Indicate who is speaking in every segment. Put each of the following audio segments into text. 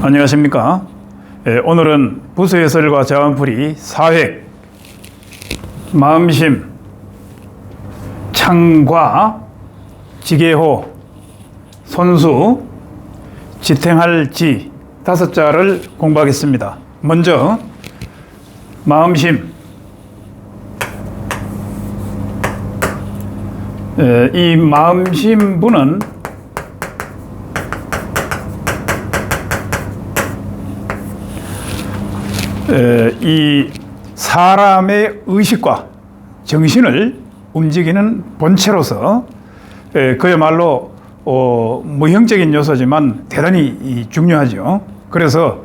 Speaker 1: 안녕하십니까. 오늘은 부수해설과 자원풀이 4획 마음심, 창과, 지게호, 손수, 지탱할 지 5자를 공부하겠습니다. 먼저 마음심. 이 마음심부는 이 사람의 의식과 정신을 움직이는 본체로서 그야말로 무형적인 요소지만 대단히 중요하죠. 그래서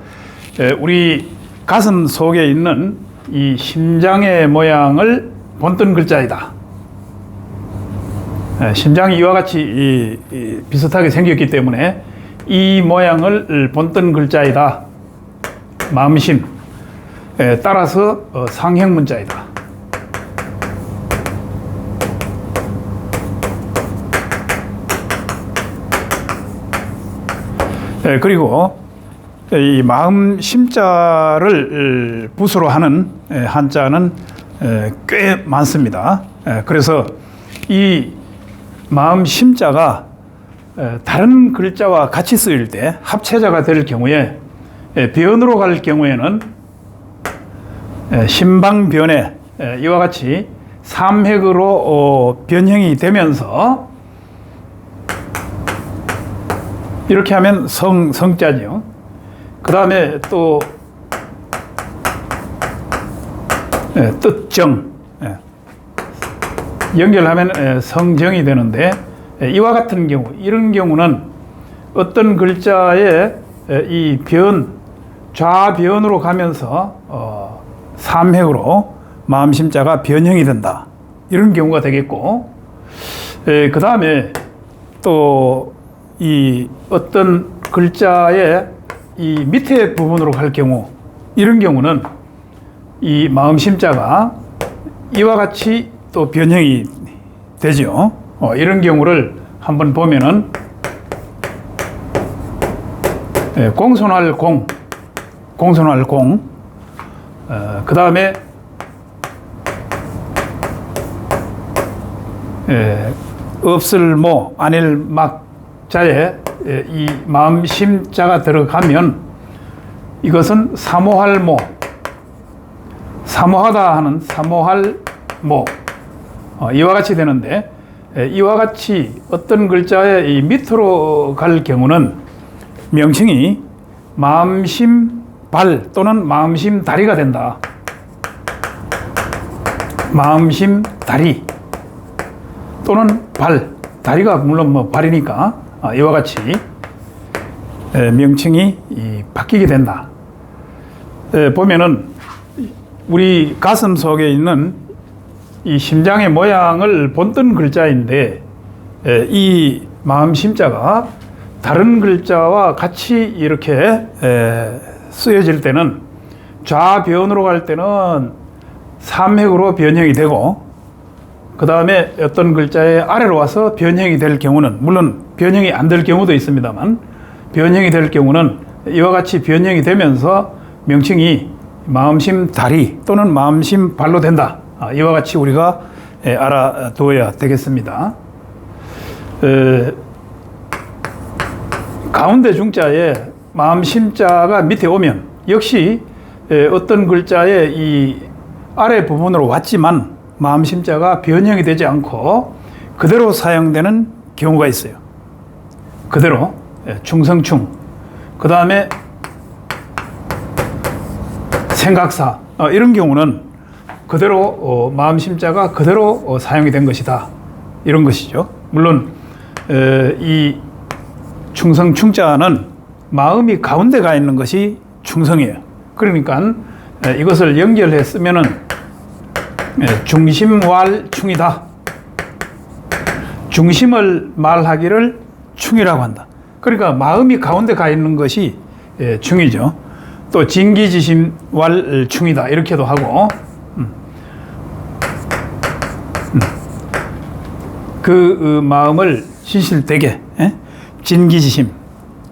Speaker 1: 우리 가슴 속에 있는 이 심장의 모양을 본뜬 글자이다. 심장이 이와 같이 비슷하게 생겼기 때문에 이 모양을 본뜬 글자이다. 마음심. 따라서 상형 문자이다. 그리고 이 마음 심자를 부수로 하는 한자는 꽤 많습니다. 그래서 이 마음 심자가 다른 글자와 같이 쓰일 때 합체자가 될 경우에 변으로 갈 경우에는 신방변에 이와 같이 삼획으로 변형이 되면서 이렇게 하면 성자죠. 그 다음에 또 뜻정 연결하면 성정이 되는데 이와 같은 경우, 이런 경우는 어떤 글자의 이 변, 좌변으로 가면서 삼획으로 마음심자가 변형이 된다. 이런 경우가 되겠고, 그 다음에 또 이 어떤 글자의 이 밑에 부분으로 갈 경우, 이런 경우는 이 마음심자가 이와 같이 또 변형이 되죠. 이런 경우를 한번 보면은 공손할 공, 공손할 공, 그 다음에 없을 모, 아닐 막자에 이 마음심자가 들어가면 이것은 사모할 모, 사모하다 하는 사모할 모, 이와 같이 되는데, 이와 같이 어떤 글자의 이 밑으로 갈 경우는 명칭이 마음심 발 또는 마음심 다리가 된다. 마음심 다리 또는 발, 다리가 물론 뭐 발이니까 이와 같이 명칭이 바뀌게 된다. 보면은 우리 가슴 속에 있는 이 심장의 모양을 본뜬 글자인데 이 마음심자가 다른 글자와 같이 이렇게 쓰여질 때는 좌변으로 갈 때는 삼획으로 변형이 되고, 그 다음에 어떤 글자의 아래로 와서 변형이 될 경우는, 물론 변형이 안 될 경우도 있습니다만, 변형이 될 경우는 이와 같이 변형이 되면서 명칭이 마음심 다리 또는 마음심 발로 된다. 이와 같이 우리가 알아두어야 되겠습니다. 가운데 중자에 마음심자가 밑에 오면 역시 어떤 글자의 이 아래 부분으로 왔지만 마음심자가 변형이 되지 않고 그대로 사용되는 경우가 있어요. 그대로 충성충, 그 다음에 생각사, 이런 경우는 그대로 마음심자가 그대로 사용이 된 것이다. 이런 것이죠. 물론 이 충성충자는 마음이 가운데 가 있는 것이 충성이에요. 그러니까 이것을 연결해 쓰면은 중심왈충이다. 중심을 말하기를 충이라고 한다. 그러니까 마음이 가운데 가 있는 것이 충이죠. 또 진기지심왈충이다. 이렇게도 하고, 그 마음을 신실되게 진기지심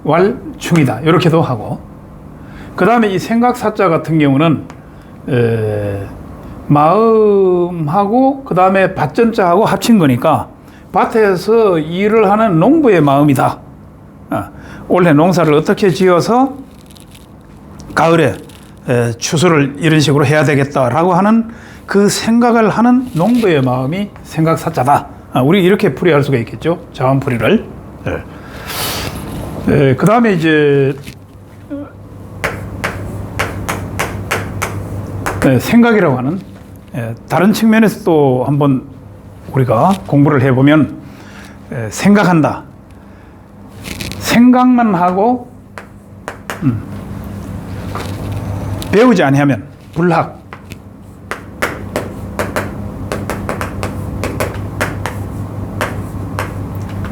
Speaker 1: 왈충이다. 이렇게도 하고, 그 다음에 이 생각사자 같은 경우는 마음하고 그 다음에 밭전자하고 합친 거니까 밭에서 일을 하는 농부의 마음이다. 올해 농사를 어떻게 지어서 가을에 추수를 이런 식으로 해야 되겠다라고 하는 그 생각을 하는 농부의 마음이 생각사자다. 우리 이렇게 풀이할 수가 있겠죠. 자원풀이를. 그 다음에 이제 생각이라고 하는 다른 측면에서 또 한번 우리가 공부를 해보면 생각한다. 생각만 하고 배우지 아니하면 불학.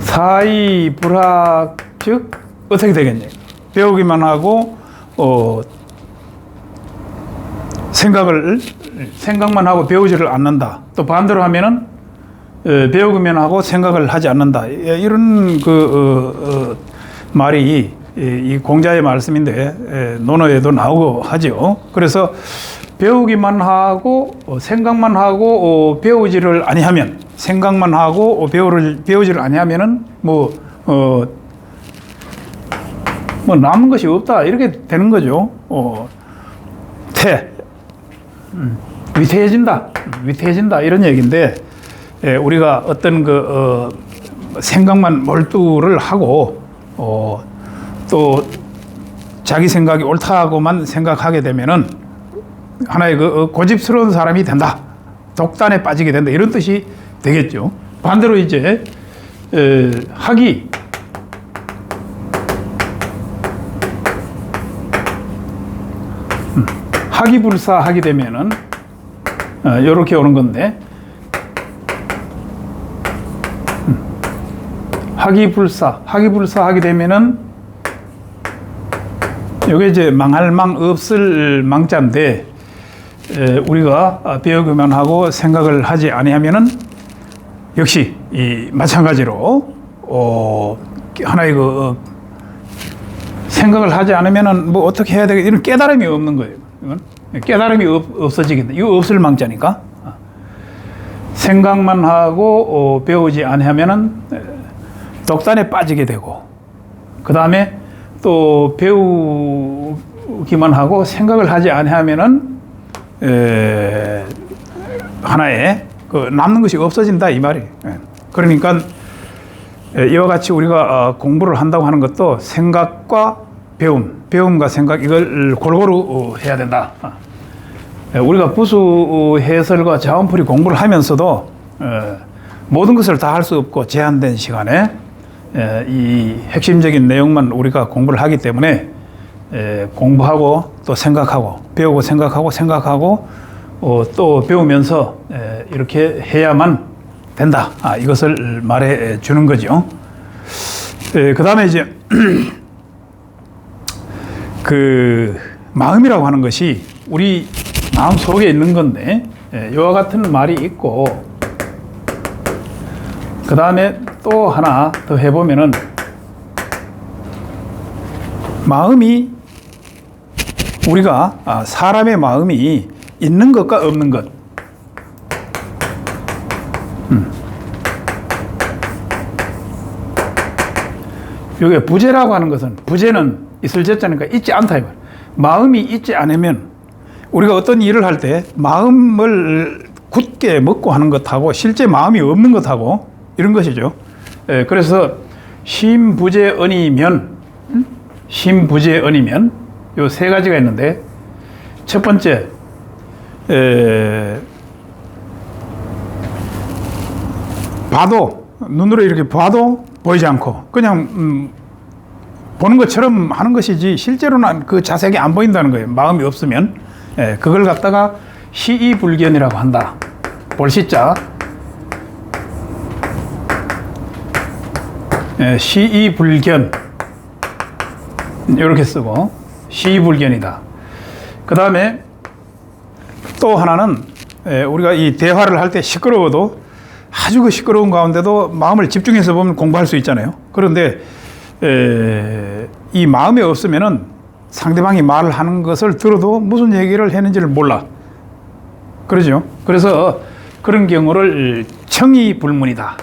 Speaker 1: 사이 불학 즉 어떻게 되겠냐. 배우기만 하고 생각만 하고 배우지를 않는다. 또 반대로 하면은 배우기만 하고 생각을 하지 않는다. 이런 말이 이 공자의 말씀인데 논어에도 나오고 하죠. 그래서 배우기만 하고 생각만 하고 배우지를 아니하면 생각만 하고 배우지를 아니하면은 뭐 남는 것이 없다 이렇게 되는 거죠. 위태해진다 이런 얘기인데 우리가 어떤 생각만 몰두를 하고 또 자기 생각이 옳다고만 생각하게 되면은 하나의 고집스러운 사람이 된다. 독단에 빠지게 된다. 이런 뜻이 되겠죠. 반대로 이제 학이불사하게 되면은 이렇게 오는 건데 학이불사하게 되면은 이게 이제 망할 망 없을 망자인데 우리가 배우기만 하고 생각을 하지 아니하면은 역시 마찬가지로 하나의 생각을 하지 않으면은 뭐 어떻게 해야 되겠다 이런 깨달음이 없는 거예요. 깨달음이 없어지겠다. 이거 없을 망자니까. 생각만 하고 배우지 아니하면은 독단에 빠지게 되고 그 다음에 또 배우기만 하고 생각을 하지 아니하면은 하나의 남는 것이 없어진다 이 말이에요. 그러니까 이와 같이 우리가 공부를 한다고 하는 것도 생각과 배움과 생각 이걸 골고루 해야 된다. 우리가 부수 해설과 자원풀이 공부를 하면서도 모든 것을 다 할 수 없고 제한된 시간에 이 핵심적인 내용만 우리가 공부를 하기 때문에 공부하고 또 생각하고 배우고 생각하고 또 배우면서 이렇게 해야만 된다. 이것을 말해 주는 거죠. 그 다음에 이제 마음이라고 하는 것이 우리 마음 속에 있는 건데 이와 같은 말이 있고 그 다음에 또 하나 더 해보면은 마음이 우리가 사람의 마음이 있는 것과 없는 것 이게 부재라고 하는 것은 부재는 있을 재자니까 있지 않다 이 말. 마음이 있지 않으면 우리가 어떤 일을 할 때 마음을 굳게 먹고 하는 것하고 실제 마음이 없는 것하고 이런 것이죠. 그래서 심부재언이면 요 세 가지가 있는데 첫 번째 눈으로 이렇게 봐도 보이지 않고 그냥 보는 것처럼 하는 것이지 실제로는 그 자세하게 안 보인다는 거예요. 마음이 없으면. 그걸 갖다가 시이불견이라고 한다. 볼시자. 시이불견. 이렇게 쓰고 시이불견이다. 그 다음에 또 하나는 우리가 이 대화를 할 때 시끄러워도 아주 그 시끄러운 가운데도 마음을 집중해서 보면 공부할 수 있잖아요. 그런데 이 마음이 없으면은 상대방이 말을 하는 것을 들어도 무슨 얘기를 했는지를 몰라. 그러죠. 그래서 그런 경우를 청의불문이다.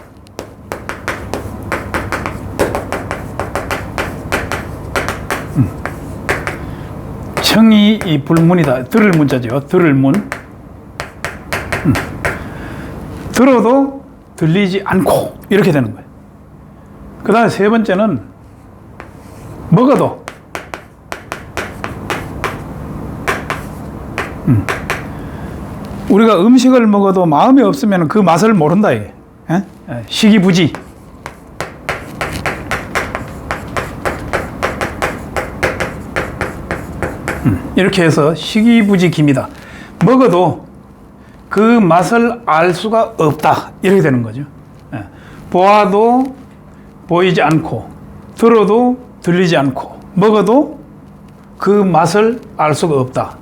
Speaker 1: 청의불문이다. 들을 문자죠. 들을 문. 들어도 들리지 않고 이렇게 되는 거예요. 그 다음에 세 번째는 먹어도 우리가 음식을 먹어도 마음이 없으면 그 맛을 모른다 이게. 시기부지. 이렇게 해서 시기부지김이다. 먹어도 그 맛을 알 수가 없다. 이렇게 되는 거죠. 보아도 보이지 않고, 들어도 들리지 않고, 먹어도 그 맛을 알 수가 없다.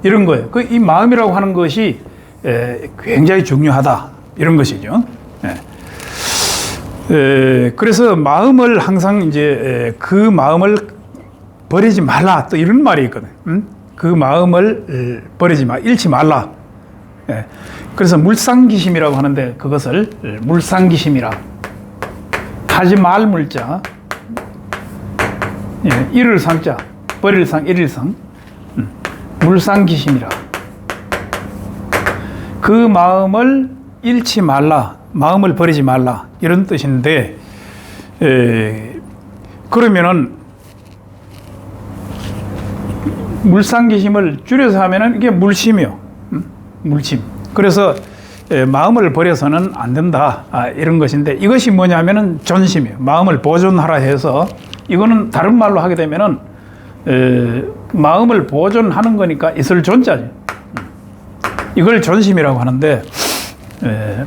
Speaker 1: 이런 거예요. 이 마음이라고 하는 것이 굉장히 중요하다. 이런 것이죠. 그래서 마음을 항상 이제 그 마음을 버리지 말라. 또 이런 말이 있거든. 그 마음을 버리지 마. 잃지 말라. 그래서 물상기심이라고 하는데 그것을 물상기심이라. 하지 말 물자. 잃을 상자. 버릴 상, 잃을 상. 물상기심이라. 그 마음을 잃지 말라. 마음을 버리지 말라. 이런 뜻인데, 그러면은, 물상기심을 줄여서 하면은 이게 물심이요. 물심. 그래서, 마음을 버려서는 안 된다. 이런 것인데, 이것이 뭐냐면은 존심이에요. 마음을 보존하라 해서, 이거는 다른 말로 하게 되면은, 마음을 보존하는 거니까 있을 존자죠. 이걸 존심이라고 하는데,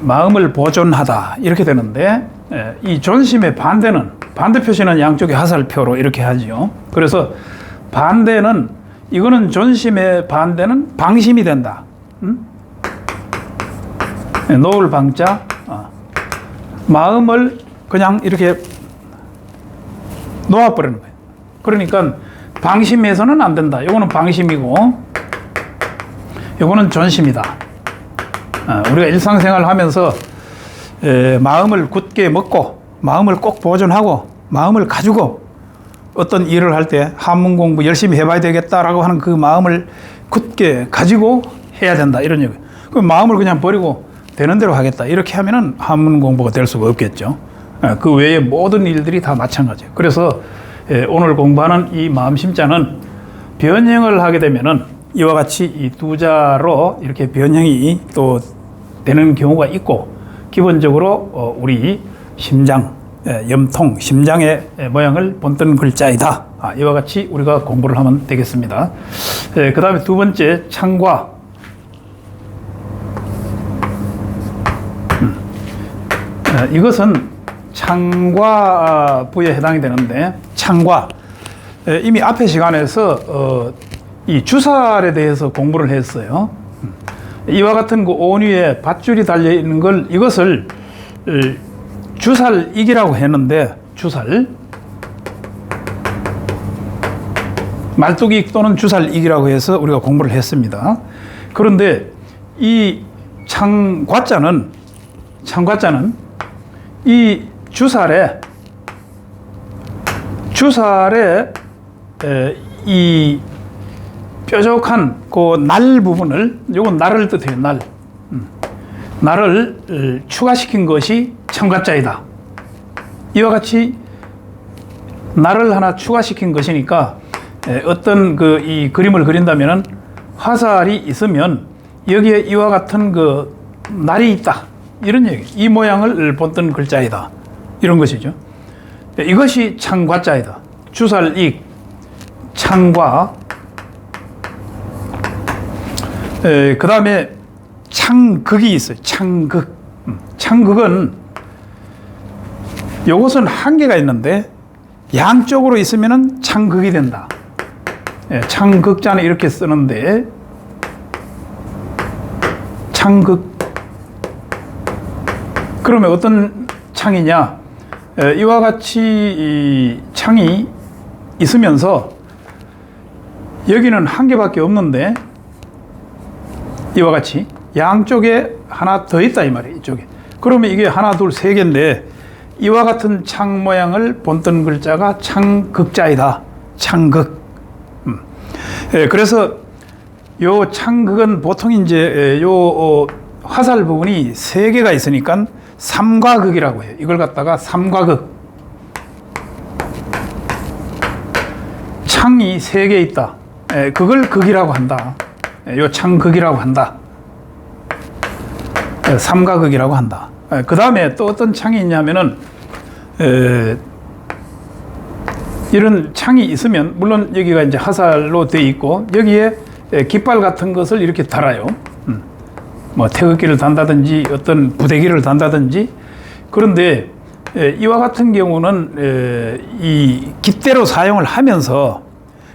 Speaker 1: 마음을 보존하다 이렇게 되는데, 이 존심의 반대는, 반대 표시는 양쪽에 하살표로 이렇게 하죠. 그래서 반대는, 이거는 존심의 반대는 방심이 된다. 놓을 방자, 마음을 그냥 이렇게 놓아버리는 거예요. 그러니까 방심해서는 안 된다. 이거는 방심이고, 이거는 존심이다. 우리가 일상생활을 하면서 마음을 굳게 먹고, 마음을 꼭 보존하고, 마음을 가지고 어떤 일을 할 때 한문 공부 열심히 해봐야 되겠다라고 하는 그 마음을 굳게 가지고 해야 된다. 이런 얘기. 그 마음을 그냥 버리고 되는 대로 하겠다. 이렇게 하면은 한문 공부가 될 수가 없겠죠. 그 외의 모든 일들이 다 마찬가지예요. 그래서 오늘 공부하는 이 마음심자는 변형을 하게 되면은 이와 같이 이 두 자로 이렇게 변형이 또 되는 경우가 있고, 기본적으로 우리 심장, 염통, 심장의 모양을 본뜬 글자이다. 이와 같이 우리가 공부를 하면 되겠습니다. 그 다음에 두 번째, 창과. 이것은 창과부에 해당이 되는데, 창과. 이미 앞의 시간에서 이 주살에 대해서 공부를 했어요. 이와 같은 그 온위에 밧줄이 달려 있는 걸, 이것을 주살익이라고 했는데, 주살. 말뚝익 또는 주살익이라고 해서 우리가 공부를 했습니다. 그런데 이 창과자는 이 주살에 이 뾰족한 그 날 부분을, 요건 날을 뜻해요. 날을 추가시킨 것이 창과자이다. 이와 같이 날을 하나 추가시킨 것이니까, 어떤 이 그림을 그린다면은 화살이 있으면 여기에 이와 같은 그 날이 있다. 이런 얘기. 이 모양을 본뜬 글자이다. 이런 것이죠. 이것이 창과자이다. 주살익, 창과. 그 다음에 창극이 있어요. 창극. 창극은 요것은 한계가 있는데 양쪽으로 있으면은 창극이 된다. 창극자는 이렇게 쓰는데, 창극. 그러면 어떤 창이냐? 이와 같이 이 창이 있으면서 여기는 한 개밖에 없는데 이와 같이 양쪽에 하나 더 있다 이 말이에요. 이쪽에. 그러면 이게 하나, 둘, 세 개인데 이와 같은 창 모양을 본뜬 글자가 창극자이다. 창극. 그래서 요 창극은 보통 이제 요 화살 부분이 세 개가 있으니까 삼과극이라고 해요. 이걸 갖다가 삼과극. 창이 세 개 있다. 그걸 극이라고 한다. 요 창극이라고 한다. 삼과극이라고 한다. 그 다음에 또 어떤 창이 있냐면은 이런 창이 있으면 물론 여기가 이제 화살로 되어 있고 여기에 깃발 같은 것을 이렇게 달아요. 뭐 태극기를 단다든지 어떤 부대기를 단다든지. 그런데 이와 같은 경우는 이 깃대로 사용을 하면서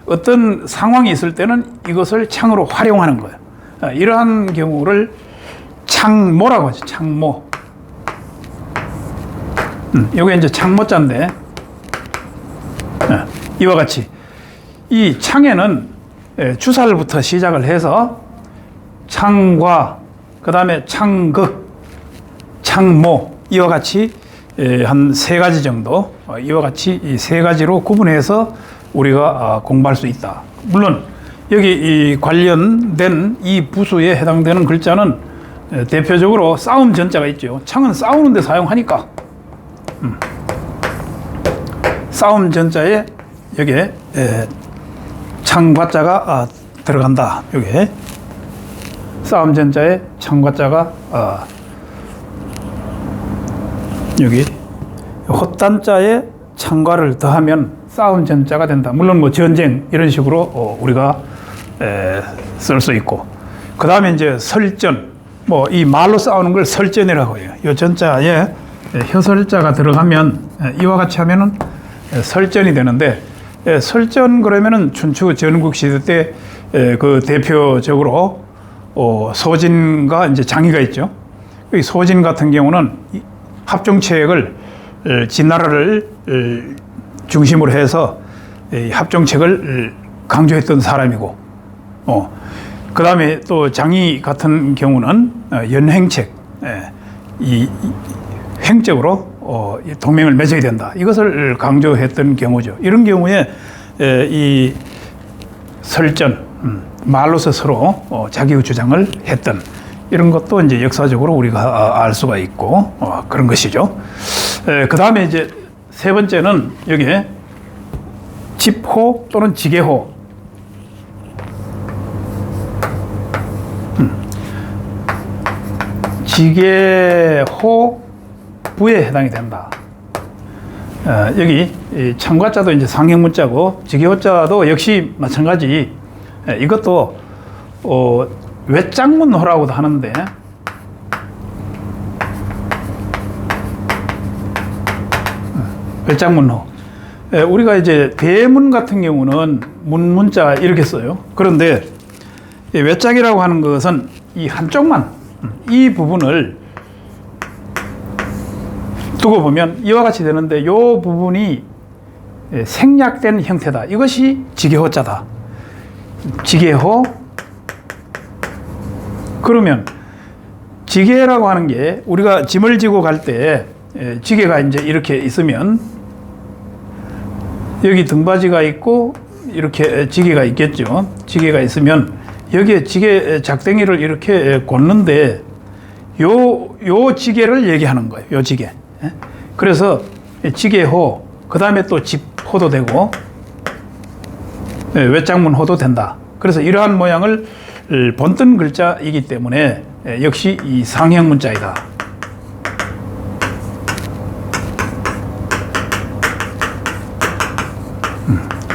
Speaker 1: 어떤 상황이 있을 때는 이것을 창으로 활용하는 거예요. 이러한 경우를 창모라고 하죠. 창모. 요게 이제 창모자인데 이와 같이 이 창에는 주살부터 시작을 해서 창과 그 다음에 창극, 창모 이와 같이 한 세 가지 정도 이와 같이 이 세 가지로 구분해서 우리가 공부할 수 있다. 물론 여기 이 관련된 이 부수에 해당되는 글자는 대표적으로 싸움 전자가 있죠. 창은 싸우는 데 사용하니까 싸움 전자에 여기에 창과자가 들어간다. 여기에 싸움 전자에 창과자가 여기 헛단자에 창과를 더하면 싸움 전자가 된다. 물론 뭐 전쟁 이런 식으로 우리가 쓸 수 있고, 그 다음에 이제 설전, 뭐 이 말로 싸우는 걸 설전이라고 해요. 이 전자에 혀설자가 들어가면 이와 같이 하면은 설전이 되는데, 설전 그러면은 춘추 전국 시대 때 그 대표적으로 소진과 이제 장의가 있죠. 이 소진 같은 경우는 합종책을 진나라를 중심으로 해서 합종책을 강조했던 사람이고, 그 다음에 또 장의 같은 경우는 연횡책, 이 횡적으로 동맹을 맺어야 된다. 이것을 강조했던 경우죠. 이런 경우에 이 설전, 말로서 서로 자기의 주장을 했던 이런 것도 이제 역사적으로 우리가 알 수가 있고 그런 것이죠. 그 다음에 이제 세 번째는 여기에 집호 또는 지게호. 지게호 부에 해당이 된다. 여기 창과자도 이제 상형문자고 지게호자도 역시 마찬가지. 이것도 외장문호라고도 하는데, 외장문호. 우리가 이제 대문 같은 경우는 문자 이렇게 써요. 그런데 외장이라고 하는 것은 이 한쪽만, 이 부분을 두고 보면 이와 같이 되는데, 이 부분이 생략된 형태다. 이것이 지게호자다. 지게호. 그러면 지게라고 하는 게 우리가 짐을 지고 갈 때 지게가 이제 이렇게 있으면 여기 등받이가 있고 이렇게 지게가 있겠죠. 지게가 있으면 여기에 지게 작댕이를 이렇게 꽂는데 요 지게를 얘기하는 거예요. 요 지게. 그래서 지게호, 그 다음에 또 집호도 되고 외장문호도 된다. 그래서 이러한 모양을 본뜬 글자이기 때문에 역시 이 상형 문자이다.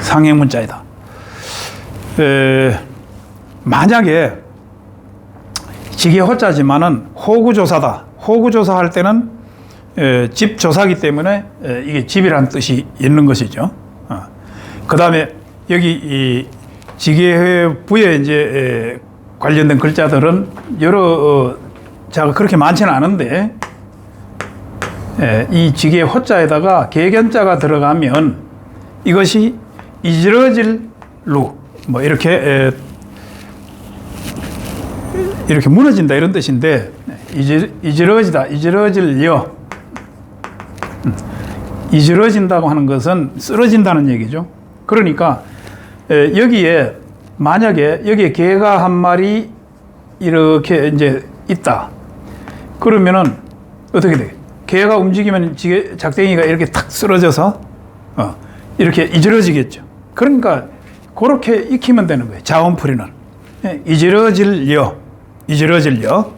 Speaker 1: 상형 문자이다. 만약에 지게호자지만은 호구조사다. 호구조사할 때는 집조사기 때문에 이게 집이라는 뜻이 있는 것이죠. 그 다음에 여기 이 지게부에 이제 관련된 글자들은 여러 자가 그렇게 많지는 않은데, 이 지게 호자에다가 개견자가 들어가면 이것이 이지러질 루, 뭐 이렇게 무너진다 이런 뜻인데, 이지러지다, 이지러질려. 이지러진다고 하는 것은 쓰러진다는 얘기죠. 그러니까 여기에 만약에 여기에 개가 한 마리 이렇게 이제 있다. 그러면은 어떻게 돼? 개가 움직이면 작댕이가 이렇게 탁 쓰러져서 이렇게 이지러지겠죠. 그러니까 그렇게 익히면 되는 거예요. 자원풀이는 이지러질려, 이지러질려.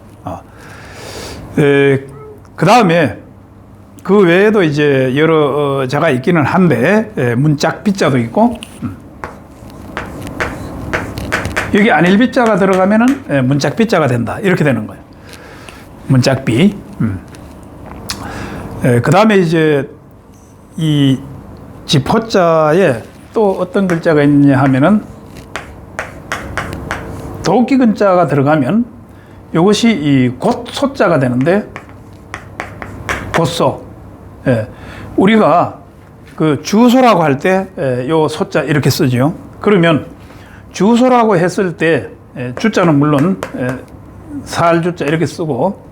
Speaker 1: 그 다음에 그 외에도 이제 여러 자가 있기는 한데, 문짝비자도 있고, 여기 안일비자가 들어가면은 문짝비자가 된다. 이렇게 되는 거예요. 문짝비. 그 다음에 이제 이 지포자에 또 어떤 글자가 있냐 하면은, 도끼 근자가 들어가면 이것이 이 곧소자가 되는데, 곧소. 우리가 그 주소라고 할 때 요 소자 이렇게 쓰죠. 그러면 주소라고 했을 때 주자는 물론 살주자 이렇게 쓰고,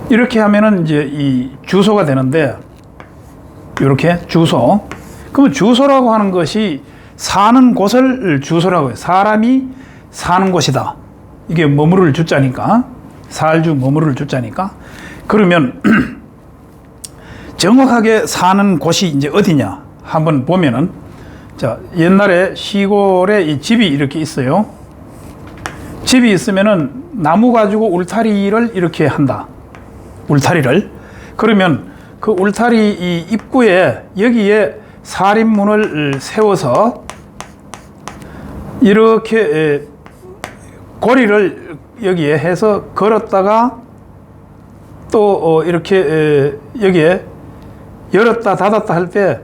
Speaker 1: 이렇게 하면은 이제 이 주소가 되는데, 이렇게 주소. 그러면 주소라고 하는 것이 사는 곳을 주소라고 해요. 사람이 사는 곳이다. 이게 머무를 주자니까, 살주 머무를 주자니까. 그러면 정확하게 사는 곳이 이제 어디냐 한번 보면은, 자, 옛날에 시골에 이 집이 이렇게 있어요. 집이 있으면은 나무 가지고 울타리를 이렇게 한다. 울타리를. 그러면 그 울타리 이 입구에 여기에 살인문을 세워서 이렇게 고리를 여기에 해서 걸었다가 또 이렇게 여기에 열었다 닫았다 할 때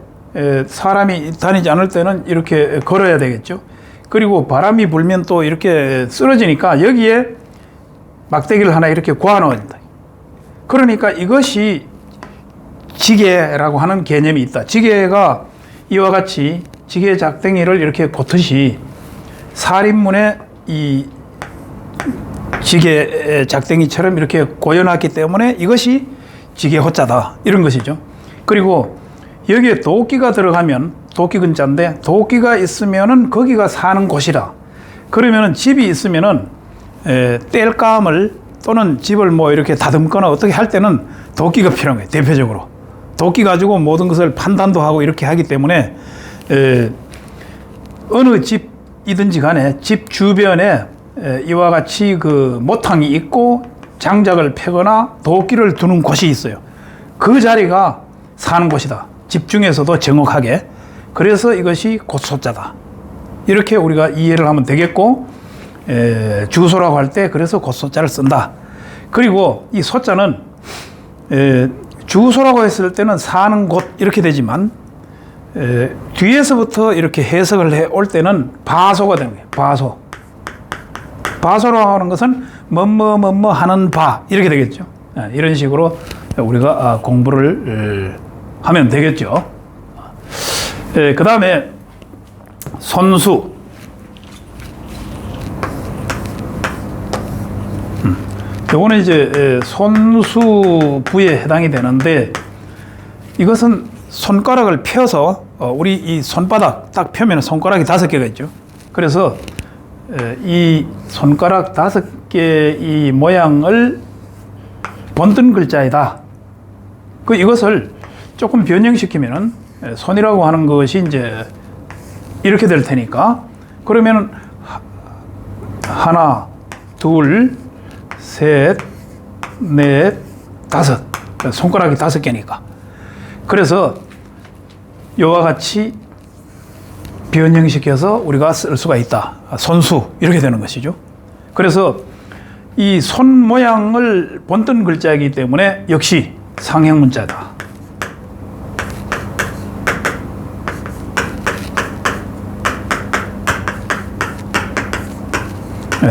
Speaker 1: 사람이 다니지 않을 때는 이렇게 걸어야 되겠죠. 그리고 바람이 불면 또 이렇게 쓰러지니까 여기에 막대기를 하나 이렇게 고아 넣어야 된다. 그러니까 이것이 지게라고 하는 개념이 있다. 지게가 이와 같이 지게 작댕이를 이렇게 꽂듯이 살인문에 이 지게 작댕이처럼 이렇게 고여놨기 때문에 이것이 지게 호자다. 이런 것이죠. 그리고 여기에 도끼가 들어가면 도끼 근자인데, 도끼가 있으면은 거기가 사는 곳이라. 그러면은 집이 있으면은 땔감을 또는 집을 뭐 이렇게 다듬거나 어떻게 할 때는 도끼가 필요한 거예요. 대표적으로. 도끼 가지고 모든 것을 판단도 하고 이렇게 하기 때문에 어느 집이든지 간에 집 주변에 이와 같이 그 모탕이 있고 장작을 패거나 도끼를 두는 곳이 있어요. 그 자리가 사는 곳이다. 집 중에서도 정확하게. 그래서 이것이 곧소자다. 이렇게 우리가 이해를 하면 되겠고, 주소라고 할 때 그래서 곧소자를 쓴다. 그리고 이 소자는 주소라고 했을 때는 사는 곳 이렇게 되지만, 뒤에서부터 이렇게 해석을 해 올 때는 바소가 되는 거예요. 바소. 바소라고 하는 것은 뭐뭐 하는 바 이렇게 되겠죠. 이런 식으로 우리가 공부를 하면 되겠죠. 그 다음에 손수. 이거는 이제 손수부에 해당이 되는데, 이것은 손가락을 펴서 우리 이 손바닥 딱 펴면 손가락이 5개가 있죠. 그래서 이 손가락 5개 이 모양을 본뜬 글자이다. 이것을 조금 변형시키면은 손이라고 하는 것이 이제 이렇게 될 테니까, 그러면 하나, 둘, 셋, 넷, 5. 손가락이 5개니까. 그래서 이와 같이 변형시켜서 우리가 쓸 수가 있다. 손수 이렇게 되는 것이죠. 그래서 이 손 모양을 본뜬 글자이기 때문에 역시 상형문자다.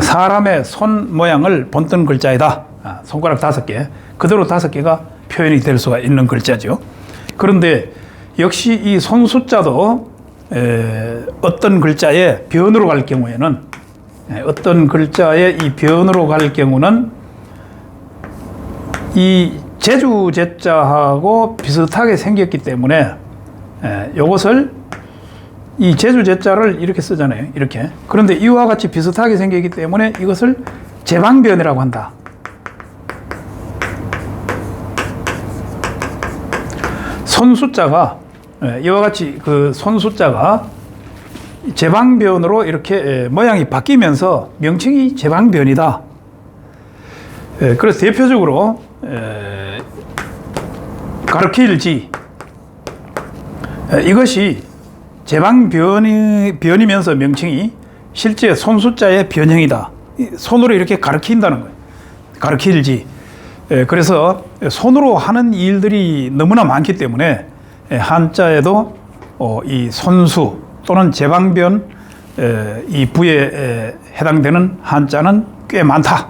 Speaker 1: 사람의 손 모양을 본뜬 글자이다. 손가락 5개. 그대로 5개가 표현이 될 수가 있는 글자죠. 그런데 역시 이 손수자도 어떤 글자의 변으로 갈 경우에는 어떤 글자의 이 변으로 갈 경우는 이 제주 제자하고 비슷하게 생겼기 때문에 이것을 이 제주 제자를 이렇게 쓰잖아요. 이렇게. 그런데 이와 같이 비슷하게 생겼기 때문에 이것을 제방변이라고 한다. 손숫자가 이와 같이 그 손숫자가 제방변으로 이렇게 모양이 바뀌면서 명칭이 제방변이다. 그래서 대표적으로 가르킬지 이것이 제방변이면서 명칭이 실제 손숫자의 변형이다. 손으로 이렇게 가르친다는 거예요. 가르킬지. 그래서 손으로 하는 일들이 너무나 많기 때문에 한자에도 이 손수 또는 제방변 이 부에 해당되는 한자는 꽤 많다.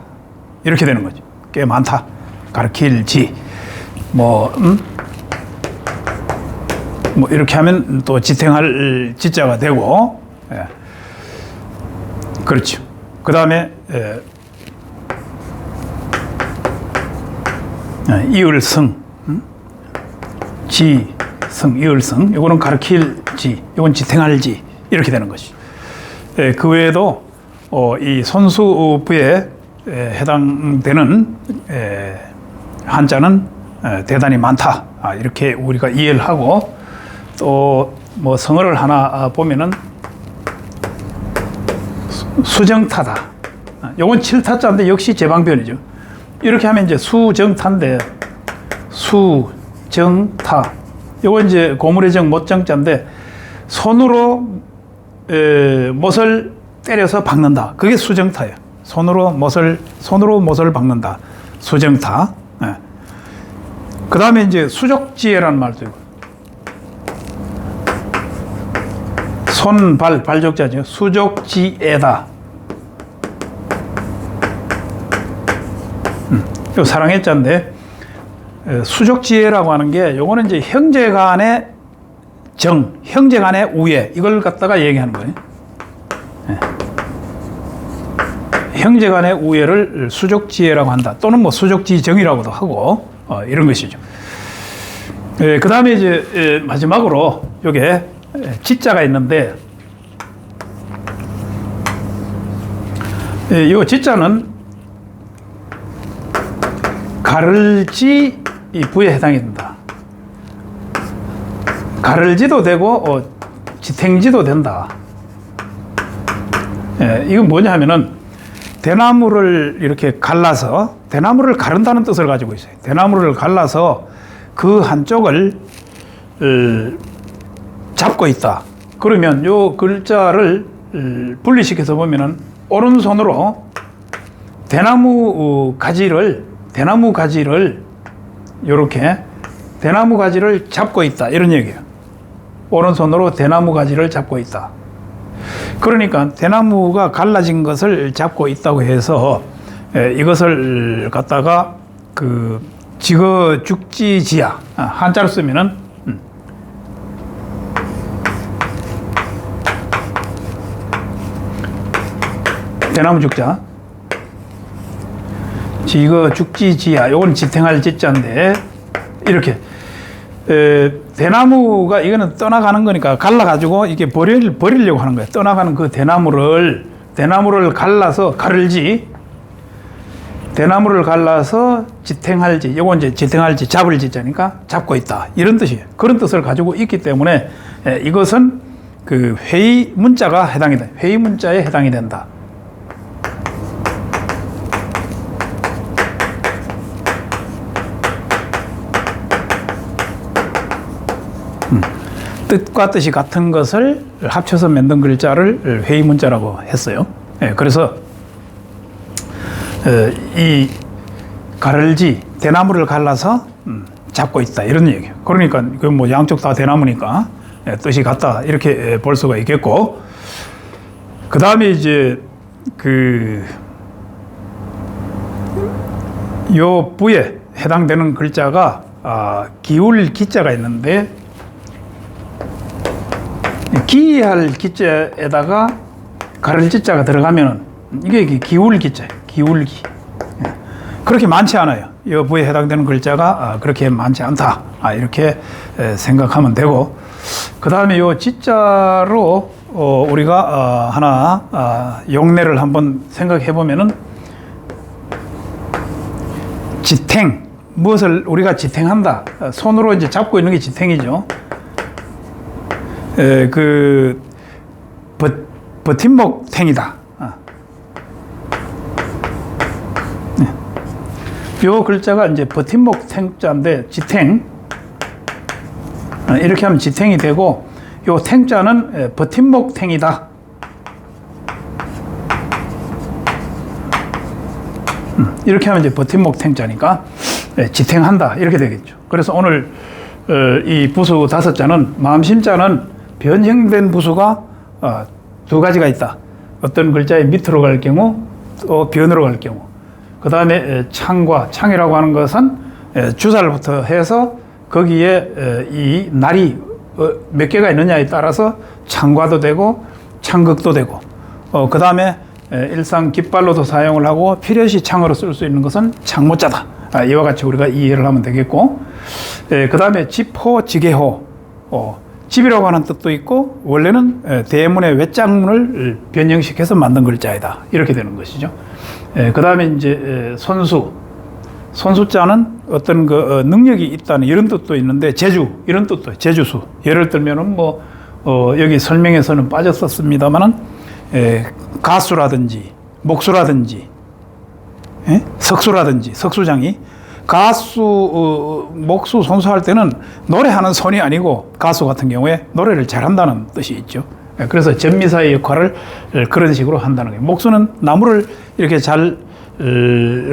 Speaker 1: 이렇게 되는 거죠. 꽤 많다. 가르킬지. 뭐 이렇게 하면 또 지탱할 지자가 되고, 그렇죠. 그 다음에 이을성, 지성, 이을성. 이거는 가르칠지, 이건 지탱할지 이렇게 되는 것이. 그 외에도 이 손수부에 해당되는 한자는 대단히 많다. 이렇게 우리가 이해를 하고 또 뭐 성어를 하나 보면은 수정타다. 요건 7타자인데 역시 제방변이죠. 이렇게 하면 이제 수정타인데 수정타. 요건 이제 고물의 정 못정자인데 손으로 못을 때려서 박는다. 그게 수정타예요. 손으로 못을 박는다. 수정타. 그 다음에 이제 수족지혜라는 말도 있고. 손, 발, 발족자죠. 수족지혜다. 요 사랑의 자인데, 수족지혜라고 하는 게, 요거는 이제 형제 간의 형제 간의 우애, 이걸 갖다가 얘기하는 거예요. 형제 간의 우애를 수족지혜라고 한다. 또는 뭐 수족지정이라고도 하고, 이런 것이죠. 그 다음에 이제 마지막으로 요게 지자가 있는데, 이 지자는 가를지 이 부에 해당이 된다. 가를지도 되고 지탱지도 된다. 이건 뭐냐 하면은 대나무를 이렇게 갈라서 대나무를 가른다는 뜻을 가지고 있어요. 대나무를 갈라서 그 한쪽을 잡고 있다. 그러면 요 글자를 분리시켜서 보면은 오른손으로 대나무 가지를 요렇게 대나무 가지를 잡고 있다. 이런 얘기예요. 오른손으로 대나무 가지를 잡고 있다. 그러니까 대나무가 갈라진 것을 잡고 있다고 해서 이것을 갖다가 그 지거 죽지지야 한자로 쓰면은 대나무 죽자 지거 죽지지야 요건 지탱할 지자인데 이렇게 대나무가 이거는 떠나가는 거니까 갈라가지고 이게 버리려고 하는 거예요. 떠나가는 그 대나무를 갈라서 가를지 대나무를 갈라서 지탱할지 요건 이제 지탱할지 잡을 지자니까 잡고 있다 이런 뜻이에요. 그런 뜻을 가지고 있기 때문에 이것은 그 회의 문자가 해당이 돼. 회의 문자에 해당이 된다. 뜻과 뜻이 같은 것을 합쳐서 만든 글자를 회의 문자라고 했어요. 그래서 이 가를지 대나무를 갈라서 잡고 있다 이런 얘기예요. 그러니까 그 뭐 양쪽 다 대나무니까 뜻이 같다 이렇게 볼 수가 있겠고, 그 다음에 이제 요 부에 해당되는 글자가 기울 기자가 있는데 기할 기자에다가 가를 지자가 들어가면은 이게 기울 기자예요. 기울기. 그렇게 많지 않아요. 여부에 해당되는 글자가 그렇게 많지 않다. 이렇게 생각하면 되고, 그 다음에 요 지자로 우리가 하나 용례를 한번 생각해 보면은, 지탱, 무엇을 우리가 지탱한다. 손으로 이제 잡고 있는 게 지탱이죠. 버팀목 탱이다. 요 글자가 이제 버팀목 탱자인데, 지탱. 이렇게 하면 지탱이 되고, 요 탱자는 버팀목 탱이다. 이렇게 하면 이제 버팀목 탱자니까 지탱한다. 이렇게 되겠죠. 그래서 오늘 이 부수 5자는, 마음심자는 변형된 부수가 두 가지가 있다. 어떤 글자의 밑으로 갈 경우, 또 변으로 갈 경우. 그 다음에 창이라고 하는 것은 주살부터 해서 거기에 이 날이 몇 개가 있느냐에 따라서 창과도 되고 창극도 되고, 그 다음에 일상 깃발로도 사용을 하고 필요시 창으로 쓸 수 있는 것은 창모자다. 이와 같이 우리가 이해를 하면 되겠고, 그 다음에 집호, 지게호, 집이라고 하는 뜻도 있고, 원래는 대문의 외장문을 변형시켜서 만든 글자이다. 이렇게 되는 것이죠. 그 다음에 이제 손수자는 어떤 그 능력이 있다는 이런 뜻도 있는데, 제주, 이런 뜻도, 제주수. 예를 들면은 여기 설명에서는 빠졌었습니다만은, 가수라든지, 목수라든지, 석수라든지, 석수장이, 가수, 목수, 손수할 때는 노래하는 손이 아니고, 가수 같은 경우에 노래를 잘한다는 뜻이 있죠. 그래서 전미사의 역할을 그런 식으로 한다는 거예요. 목수는 나무를 이렇게 잘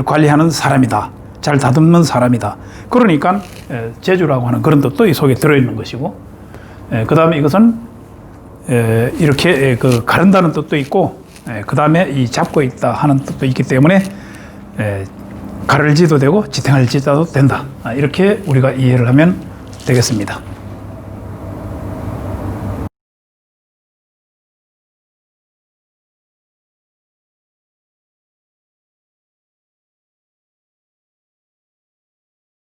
Speaker 1: 관리하는 사람이다. 잘 다듬는 사람이다. 그러니까 제주라고 하는 그런 뜻도 이 속에 들어있는 것이고, 그 다음에 이것은 이렇게 가른다는 뜻도 있고, 그 다음에 이 잡고 있다 하는 뜻도 있기 때문에 가를지도 되고 지탱할지도 된다. 이렇게 우리가 이해를 하면 되겠습니다.